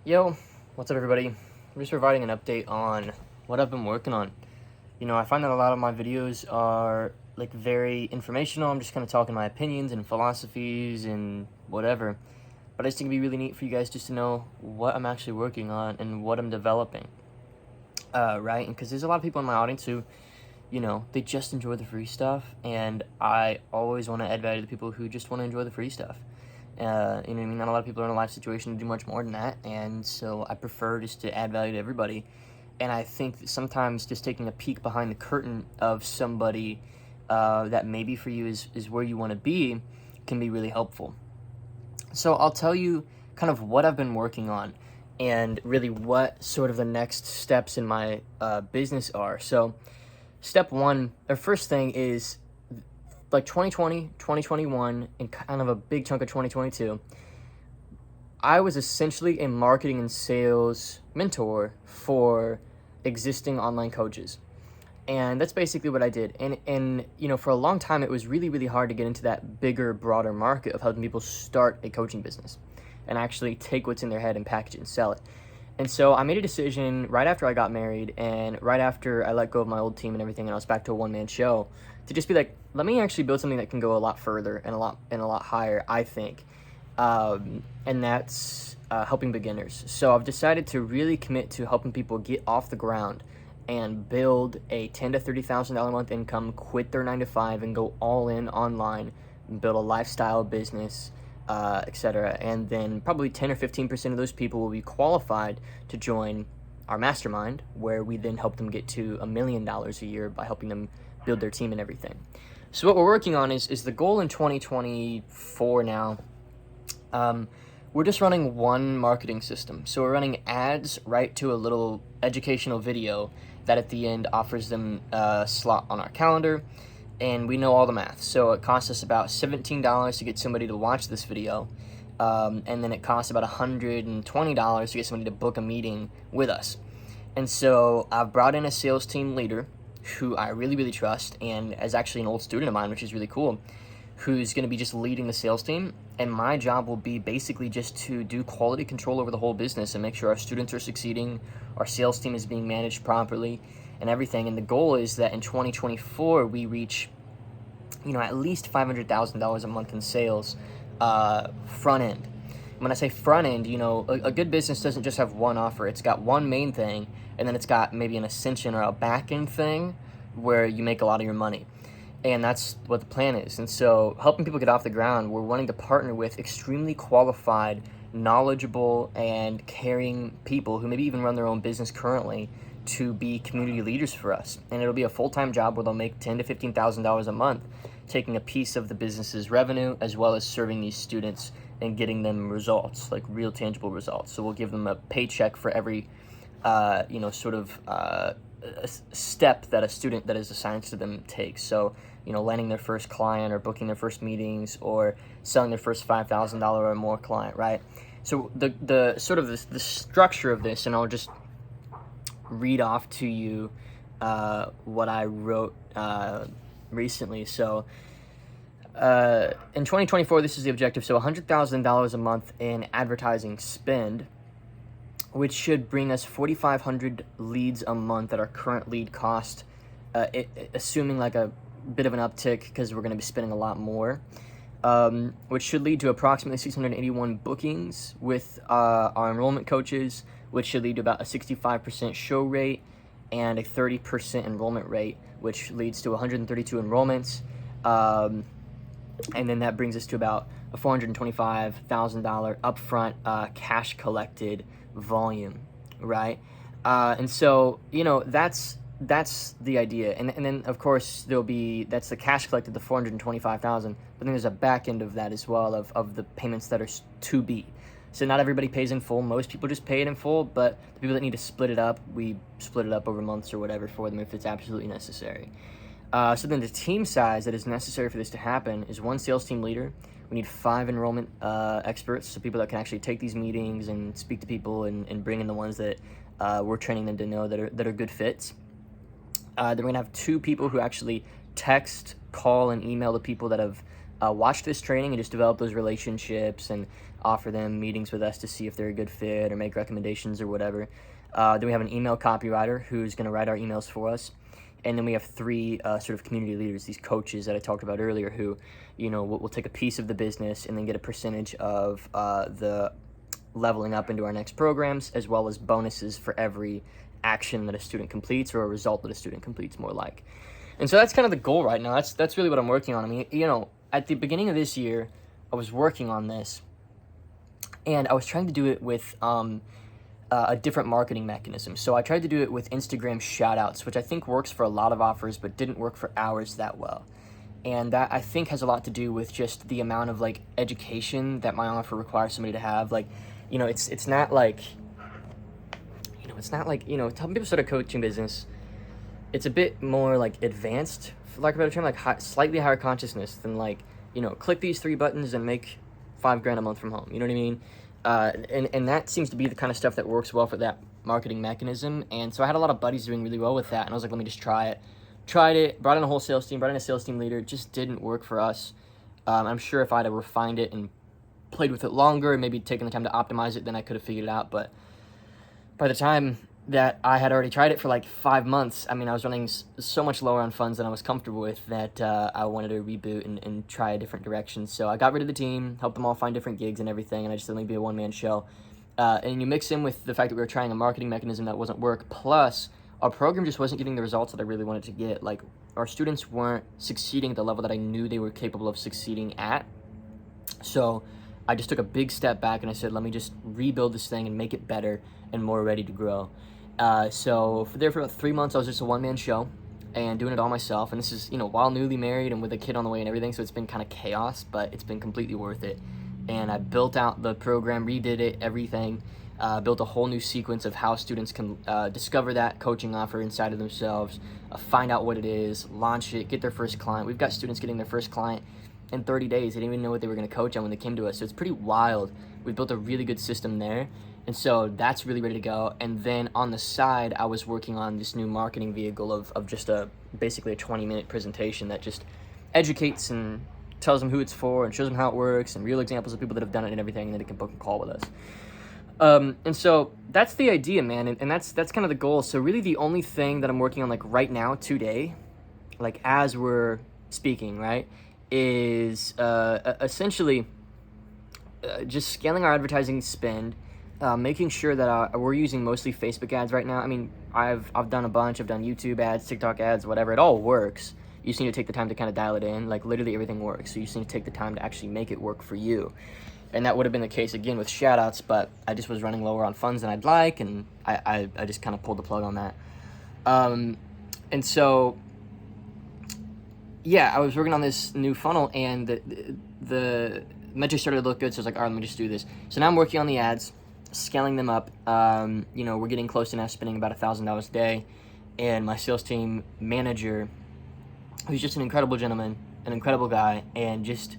Yo, what's up everybody? I'm just providing an update on what I've been working on. I find that a lot of my videos are like very informational. I'm just kind of talking my opinions and philosophies and whatever. But I just think it'd be really neat for you guys just to know what I'm actually working on and what I'm developing. Right? And because there's a lot of people in my audience who, they just enjoy the free stuff, and I always want to add value to the people who just want to enjoy the free stuff. You know what I mean? Not a lot of people are in a life situation to do much more than that, and so I prefer just to add value to everybody. And I think that sometimes just taking a peek behind the curtain of somebody that maybe for you is where you want to be can be really helpful. So I'll tell you kind of what I've been working on and really what sort of the next steps in my business are. So step one, or first thing is like 2020, 2021, and kind of a big chunk of 2022, I was essentially a marketing and sales mentor for existing online coaches. And that's basically what I did. And for a long time, it was really, really hard to get into that bigger, broader market of helping people start a coaching business and actually take what's in their head and package it and sell it. And so I made a decision right after I got married and right after I let go of my old team and everything, and I was back to a one-man show, to just be like, let me actually build something that can go a lot further and a lot higher, I think. And that's helping beginners. So I've decided to really commit to helping people get off the ground and build a $10,000 to $30,000 a month income, quit their 9 to 5, and go all in online, and build a lifestyle business, etc. And then probably 10 or 15% of those people will be qualified to join our mastermind, where we then help them get to $1 million a year by helping them build their team and everything. So what we're working on is the goal in 2024 now. We're just running one marketing system. So we're running ads right to a little educational video that at the end offers them a slot on our calendar, and we know all the math. So it costs us about $17 to get somebody to watch this video, and then it costs about $120 to get somebody to book a meeting with us. And so I've brought in a sales team leader who I really, really trust, and is actually an old student of mine, which is really cool, who's going to be just leading the sales team. And my job will be basically just to do quality control over the whole business and make sure our students are succeeding, our sales team is being managed properly, and everything. And the goal is that in 2024 we reach at least $500,000 a month in sales front end. When I say front end, a good business doesn't just have one offer. It's got one main thing, and then it's got maybe an ascension or a back end thing where you make a lot of your money. And that's what the plan is. And so helping people get off the ground, we're wanting to partner with extremely qualified, knowledgeable, and caring people who maybe even run their own business currently to be community leaders for us. And it'll be a full-time job where they'll make $10,000 to $15,000 a month, taking a piece of the business's revenue as well as serving these students and getting them results, like real tangible results. So we'll give them a paycheck for every a step that a student that is assigned to them takes. So, landing their first client or booking their first meetings or selling their first $5,000 or more client, right? So the sort of the structure of this, and I'll just read off to you what I wrote recently. So in 2024, this is the objective. So $100,000 a month in advertising spend, which should bring us 4,500 leads a month at our current lead cost, assuming like a bit of an uptick because we're going to be spending a lot more, which should lead to approximately 681 bookings with our enrollment coaches, which should lead to about a 65% show rate and a 30% enrollment rate, which leads to 132 enrollments. And then that brings us to about a $425,000 upfront cash collected volume, right? And so that's the idea. And then of course that's the cash collected, the 425,000, but then there's a back end of that as well of the payments that are to be. So not everybody pays in full. Most people just pay it in full, but the people that need to split it up, we split it up over months or whatever for them if it's absolutely necessary. So then the team size that is necessary for this to happen is one sales team leader. We need 5 enrollment experts, so people that can actually take these meetings and speak to people and bring in the ones that we're training them to know that are good fits. Then we're going to have 2 people who actually text, call, and email the people that have watch this training and just develop those relationships and offer them meetings with us to see if they're a good fit or make recommendations or whatever. Then we have an email copywriter who's going to write our emails for us. And then we have three sort of community leaders, these coaches that I talked about earlier, who, will take a piece of the business and then get a percentage of the leveling up into our next programs, as well as bonuses for every action that a student completes, or a result that a student completes, more like. And so that's kind of the goal right now. That's really what I'm working on. I mean, at the beginning of this year, I was working on this, and I was trying to do it with a different marketing mechanism. So I tried to do it with Instagram shoutouts, which I think works for a lot of offers, but didn't work for ours that well. And that, I think, has a lot to do with just the amount of education that my offer requires somebody to have. It's not like, helping people start a coaching business. It's a bit more advanced, for lack of a better term, slightly higher consciousness than click these 3 buttons and make $5,000 a month from home. You know what I mean? And that seems to be the kind of stuff that works well for that marketing mechanism. And so I had a lot of buddies doing really well with that, and I was like, let me just try it. Tried it, brought in a whole sales team, brought in a sales team leader. It just didn't work for us. I'm sure if I'd have refined it and played with it longer and maybe taken the time to optimize it, then I could have figured it out. But by the time that I had already tried it for 5 months, I mean, I was running so much lower on funds than I was comfortable with that I wanted to reboot and try a different direction. So I got rid of the team, helped them all find different gigs and everything, and I just let me be a one-man show. And you mix in with the fact that we were trying a marketing mechanism that wasn't work, plus our program just wasn't getting the results that I really wanted to get. Our students weren't succeeding at the level that I knew they were capable of succeeding at. So I just took a big step back and I said, let me just rebuild this thing and make it better and more ready to grow. So for about 3 months, I was just a one-man show and doing it all myself. And this is, while newly married and with a kid on the way and everything. So it's been kind of chaos, but it's been completely worth it. And I built out the program, redid it, everything. Built a whole new sequence of how students can discover that coaching offer inside of themselves, find out what it is, launch it, get their first client. We've got students getting their first client in 30 days. They didn't even know what they were going to coach on when they came to us. So it's pretty wild. We built a really good system there. And so that's really ready to go. And then on the side, I was working on this new marketing vehicle of just basically a 20-minute presentation that just educates and tells them who it's for and shows them how it works and real examples of people that have done it and everything, and then they can book a call with us. And so that's the idea, man. And that's kind of the goal. So really the only thing that I'm working on right now, today, as we're speaking, right, is essentially just scaling our advertising spend, making sure that we're using mostly Facebook ads right now. I mean, I've done a bunch. I've done YouTube ads, TikTok ads, whatever. It all works. You just need to take the time to kind of dial it in. Literally everything works. So you just need to take the time to actually make it work for you. And that would have been the case again with shoutouts, but I just was running lower on funds than I'd like, and I just kind of pulled the plug on that. And so, yeah, I was working on this new funnel, and the metrics started to look good, so I was like, all right, let me just do this. So now I'm working on the ads, scaling them up. We're getting close to now spending about $1,000 a day, and my sales team manager, who's just an incredible gentleman, an incredible guy, and just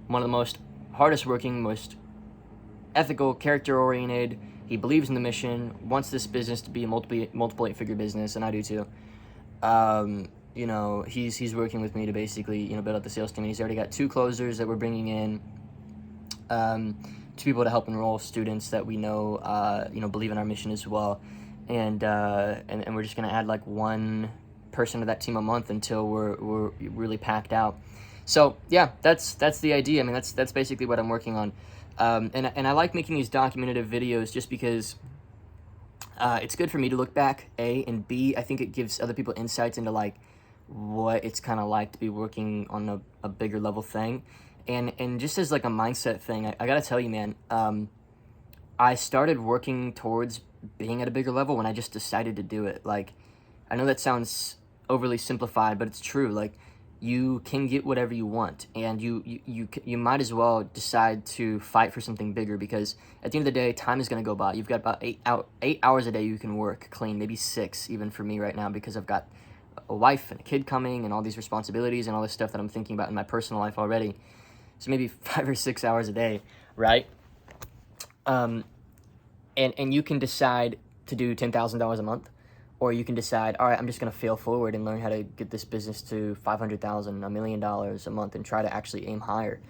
one of the most hardest working, most ethical, character-oriented. He believes in the mission, wants this business to be a multiple eight-figure business, and I do too. He's working with me to basically, build out the sales team, and he's already got 2 closers that we're bringing in, 2 people to help enroll students that we know, believe in our mission as well. And we're just going to add 1 person to that team a month until we're really packed out. So yeah, that's the idea. I mean, that's basically what I'm working on. And I like making these documentative videos just because it's good for me to look back, A, and B, I think it gives other people insights into what it's kind of like to be working on a bigger level thing. And just as a mindset thing, I gotta tell you, man, I started working towards being at a bigger level when I just decided to do it. I know that sounds overly simplified, but it's true. You can get whatever you want, and you might as well decide to fight for something bigger, because at the end of the day, time is going to go by. You've got about 8 hours a day you can work clean, maybe 6 even for me right now, because I've got a wife and a kid coming and all these responsibilities and all this stuff that I'm thinking about in my personal life already. So maybe 5 or 6 hours a day, right? And you can decide to do $10,000 a month, or you can decide, all right, I'm just going to fail forward and learn how to get this business to 500,000, $1 million a month, and try to actually aim higher.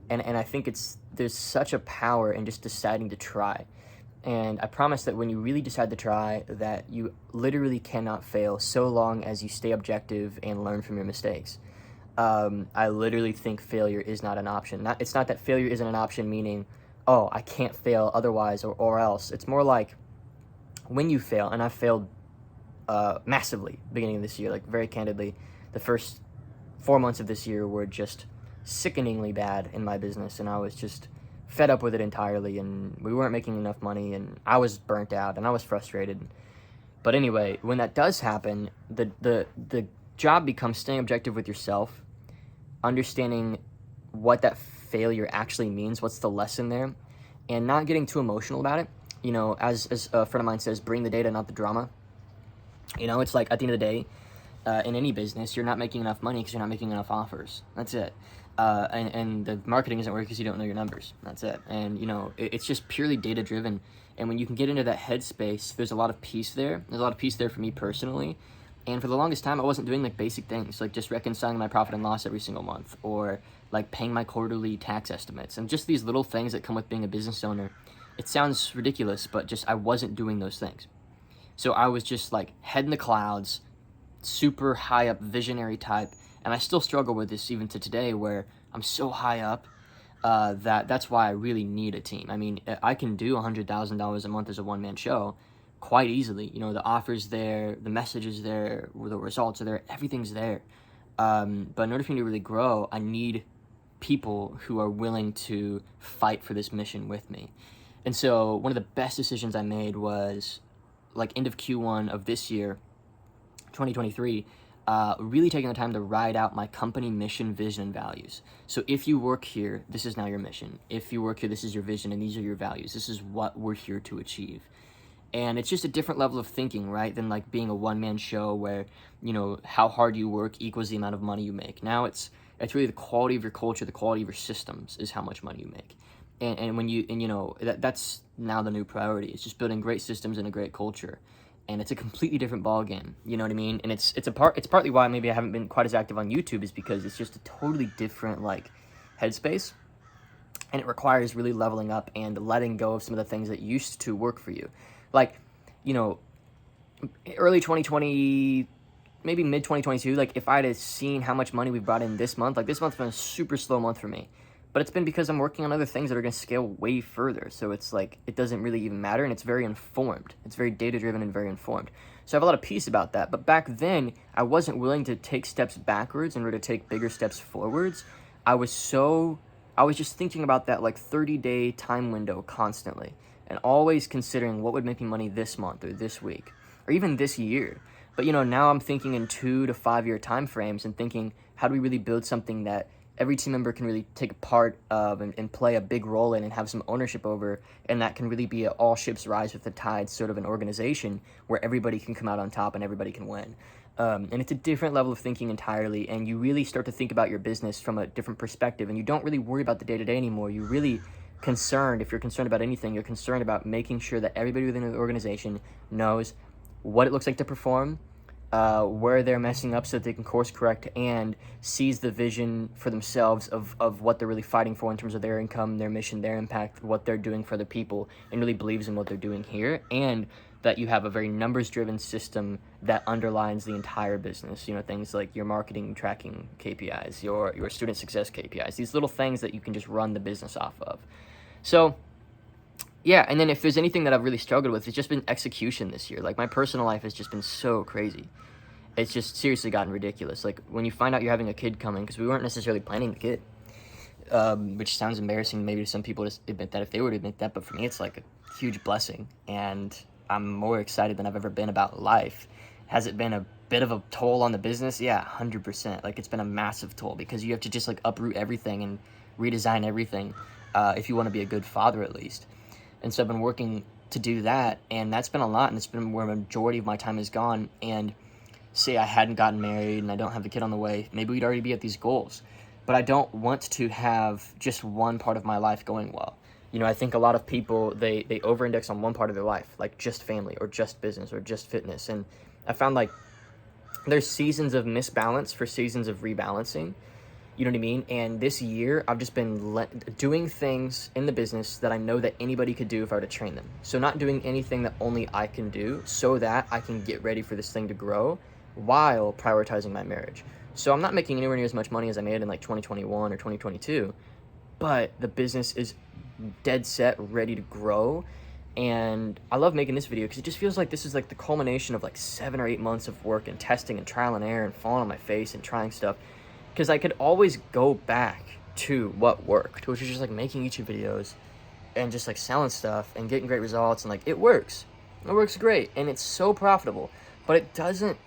And I think there's such a power in just deciding to try. And I promise that when you really decide to try, that you literally cannot fail so long as you stay objective and learn from your mistakes. I literally think failure is not an option. It's not that failure isn't an option, meaning, oh, I can't fail otherwise or else. It's more like when you fail, and I failed massively beginning of this year, like very candidly, the first 4 months of this year were just sickeningly bad in my business, and I was just fed up with it entirely, and we weren't making enough money, and I was burnt out, and I was frustrated. But anyway, when that does happen, the job becomes staying objective with yourself, understanding what that failure actually means, what's the lesson there, and not getting too emotional about it. You know, as a friend of mine says, bring the data, not the drama. You know, it's like at the end of the day, in any business, you're not making enough money because you're not making enough offers. That's it. And the marketing isn't working because you don't know your numbers. That's it. And, you know, it's just purely data driven. And when you can get into that headspace, there's a lot of peace there. There's a lot of peace there for me personally. And for the longest time, I wasn't doing like basic things, like just reconciling my profit and loss every single month, or like paying my quarterly tax estimates, and just these little things that come with being a business owner. It sounds ridiculous, but just I wasn't doing those things. So I was just like head in the clouds, super high up visionary type, and I still struggle with this even to today, where I'm so high up that's why I really need a team. I mean, I can do $100,000 a month as a one-man show quite easily. You know, the offer's there, the message is there, the results are there, everything's there. But in order for me to really grow, I need people who are willing to fight for this mission with me. And so one of the best decisions I made was like end of Q1 of this year, 2023, really taking the time to write out my company mission, vision, and values. So if you work here, this is now your mission. If you work here, this is your vision, and these are your values. This is what we're here to achieve. And it's just a different level of thinking, right, than like being a one-man show where, you know, how hard you work equals the amount of money you make. Now it's really the quality of your culture, the quality of your systems is how much money you make. And when you know, that's now the new priority. It's just building great systems and a great culture. And it's a completely different ball game, you know what I mean? And it's partly why maybe I haven't been quite as active on YouTube, is because it's just a totally different like headspace, and it requires really leveling up and letting go of some of the things that used to work for you. Like, you know, early 2020, maybe mid 2022, like if I'd have seen how much money we brought in this month, like this month's been a super slow month for me. But it's been because I'm working on other things that are going to scale way further. So it's like, it doesn't really even matter, and it's very informed. It's very data-driven and very informed. So I have a lot of peace about that. But back then, I wasn't willing to take steps backwards in order to take bigger steps forwards. I was just thinking about that like 30-day time window constantly, and always considering what would make me money this month or this week or even this year. But, you know, now I'm thinking in 2 to 5 year time frames and thinking, how do we really build something that every team member can really take a part of and play a big role in and have some ownership over, and that can really be an all ships rise with the tide sort of an organization where everybody can come out on top and everybody can win. And it's a different level of thinking entirely, and you really start to think about your business from a different perspective, and you don't really worry about the day-to-day anymore. You're really concerned, if you're concerned about anything, you're concerned about making sure that everybody within the organization knows what it looks like to perform, where they're messing up so that they can course correct, and sees the vision for themselves of what they're really fighting for in terms of their income, their mission, their impact, what they're doing for other people, and really believes in what they're doing here, and that you have a very numbers-driven system that underlines the entire business. You know, things like your marketing tracking KPIs, your student success KPIs, these little things that you can just run the business off of. So, yeah, and then if there's anything that I've really struggled with, it's just been execution this year. Like, my personal life has just been so crazy. It's just seriously gotten ridiculous. Like, when you find out you're having a kid coming, because we weren't necessarily planning the kid, which sounds embarrassing maybe to some people to admit that if they were to admit that, but for me it's like a huge blessing, and I'm more excited than I've ever been about life. Has it been a bit of a toll on the business? Yeah, 100%. Like, it's been a massive toll, because you have to just like uproot everything and redesign everything if you want to be a good father at least. And so I've been working to do that, and that's been a lot, and it's been where the majority of my time has gone. And say I hadn't gotten married and I don't have the kid on the way, maybe we'd already be at these goals. But I don't want to have just one part of my life going well. You know, I think a lot of people, they over-index on one part of their life, like just family or just business or just fitness. And I found like there's seasons of misbalance for seasons of rebalancing. You know what I mean? And this year, I've just been doing things in the business that I know that anybody could do if I were to train them. So not doing anything that only I can do so that I can get ready for this thing to grow while prioritizing my marriage. So I'm not making anywhere near as much money as I made in like 2021 or 2022, but the business is dead set, ready to grow. And I love making this video because it just feels like this is like the culmination of like 7 or 8 months of work and testing and trial and error and falling on my face and trying stuff. Because I could always go back to what worked, which is just like making YouTube videos and just like selling stuff and getting great results. And like, it works great. And it's so profitable, but it doesn't,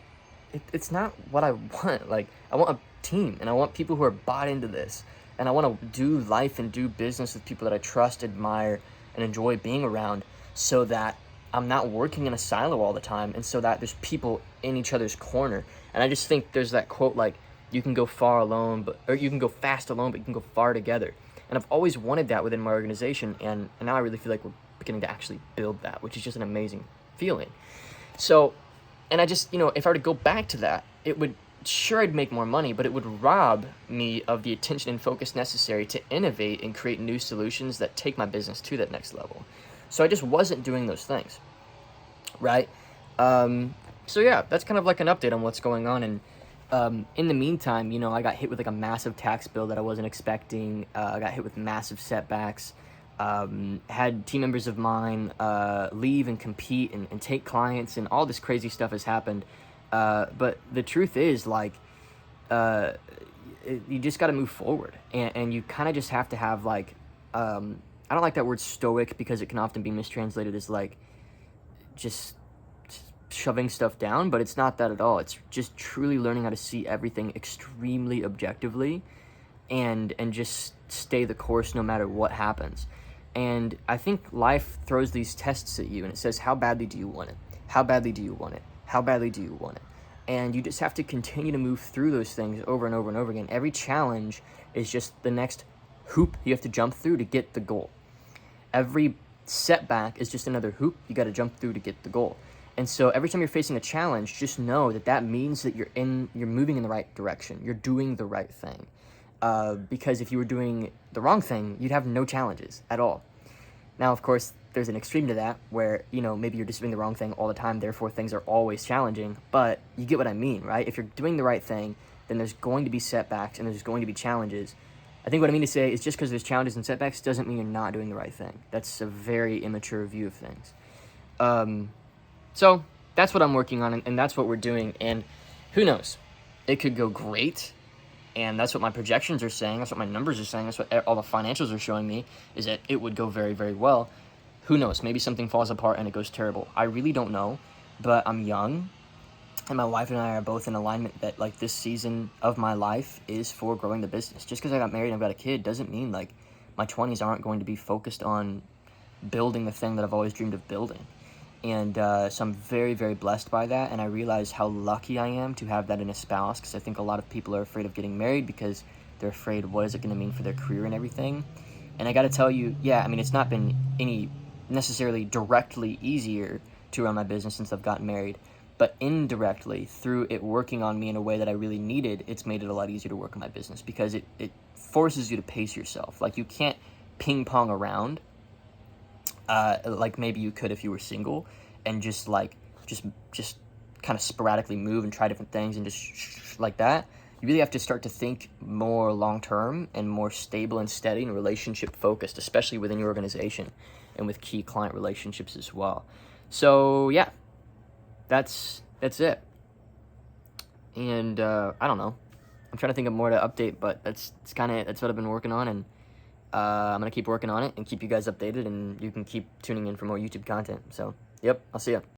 it's not what I want. Like, I want a team and I want people who are bought into this. And I want to do life and do business with people that I trust, admire, and enjoy being around, so that I'm not working in a silo all the time, and so that there's people in each other's corner. And I just think there's that quote, like, you can go far alone, or you can go fast alone, but you can go far together. And I've always wanted that within my organization, and now I really feel like we're beginning to actually build that, which is just an amazing feeling. So, and I just, you know, if I were to go back to that, it would, sure, I'd make more money, but it would rob me of the attention and focus necessary to innovate and create new solutions that take my business to that next level. So I just wasn't doing those things, right? So yeah, that's kind of like an update on what's going on. And in the meantime, you know, I got hit with like a massive tax bill that I wasn't expecting. I got hit with massive setbacks. Had team members of mine leave and compete and take clients, and all this crazy stuff has happened. But the truth is, like, you just got to move forward, and you kind of just have to have, like, I don't like that word stoic, because it can often be mistranslated as, like, just shoving stuff down, but it's not that at all. It's just truly learning how to see everything extremely objectively, and just stay the course no matter what happens. And I think life throws these tests at you, and it says, how badly do you want it? How badly do you want it? How badly do you want it? And you just have to continue to move through those things over and over and over again. Every challenge is just the next hoop you have to jump through to get the goal. Every setback is just another hoop you got to jump through to get the goal. And so every time you're facing a challenge, just know that that means that you're moving in the right direction. You're doing the right thing. Because if you were doing the wrong thing, you'd have no challenges at all. Now, of course, there's an extreme to that where, you know, maybe you're just doing the wrong thing all the time, therefore things are always challenging, but you get what I mean, right? If you're doing the right thing, then there's going to be setbacks and there's going to be challenges. I think what I mean to say is just because there's challenges and setbacks doesn't mean you're not doing the right thing. That's a very immature view of things. So that's what I'm working on, and that's what we're doing, and who knows? It could go great. And that's what my projections are saying. That's what my numbers are saying. That's what all the financials are showing me, is that it would go very, very well. Who knows? Maybe something falls apart and it goes terrible. I really don't know, but I'm young, and my wife and I are both in alignment that, like, this season of my life is for growing the business. Just because I got married and I've got a kid doesn't mean, like, my 20s aren't going to be focused on building the thing that I've always dreamed of building. And so I'm very, very blessed by that, and I realize how lucky I am to have that in a spouse, because I think a lot of people are afraid of getting married because they're afraid, what is it going to mean for their career and everything. And I got to tell you, yeah, I mean, it's not been any necessarily directly easier to run my business since I've gotten married, but indirectly, through it working on me in a way that I really needed, it's made it a lot easier to work on my business, because it forces you to pace yourself. Like, you can't ping pong around like maybe you could if you were single, and just kind of sporadically move and try different things and just like that. You really have to start to think more long-term and more stable and steady and relationship focused, especially within your organization and with key client relationships as well. So yeah, that's it. And I don't know, I'm trying to think of more to update, but that's what I've been working on, and I'm going to keep working on it and keep you guys updated, and you can keep tuning in for more YouTube content. So, yep, I'll see ya.